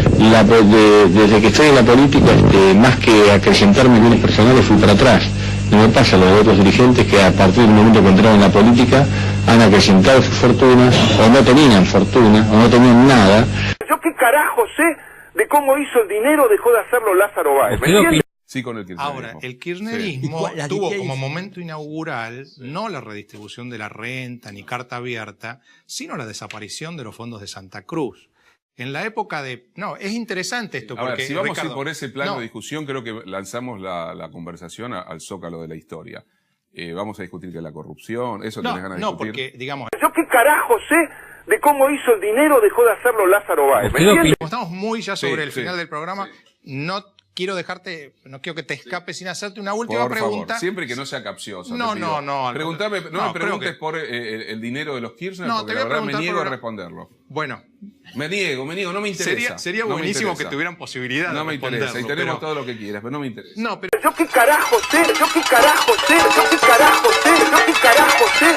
Desde que estoy en la política, más que acrecentar mis bienes personales, fui para atrás. No me pasa lo de otros dirigentes que a partir del momento que entraron en la política han acrecentado sus fortunas, o no tenían fortuna, o no tenían nada. Yo qué carajo sé de cómo hizo el dinero, dejó de hacerlo Lázaro Báez, ¿me entiendes? Sí, con el kirchnerismo. Ahora, el kirchnerismo Sí. tuvo como momento inaugural no la redistribución de la renta ni carta abierta, sino la desaparición de los fondos de Santa Cruz. En la época de... No, es interesante esto porque... Ahora, si vamos Ricardo, a ir por ese plano no, de discusión, creo que lanzamos la conversación al zócalo de la historia. Vamos a discutir que la corrupción, eso tenés ganas de no, discutir. porque, digamos... Yo qué carajo sé de cómo hizo el dinero, dejó de hacerlo Lázaro Báez, ¿me entiendes? Como estamos muy ya sobre el Sí, final del programa, no quiero que te escapes sin hacerte una última Por pregunta. favor, siempre que no sea capciosa. No, te pido. no. Preguntame, no me creo preguntes que- por el dinero de los Kirchner, No, porque te la voy a verdad me preguntar niego por a una- responderlo. Bueno, Me niego, no me interesa. sería No me buenísimo que interesa. tuvieran posibilidad No de me interesa, y responderlo, tenemos pero- todo lo que quieras, pero no me interesa. No, pero... Yo qué carajo sé, yo qué carajo sé, yo qué carajo sé, yo qué carajo sé.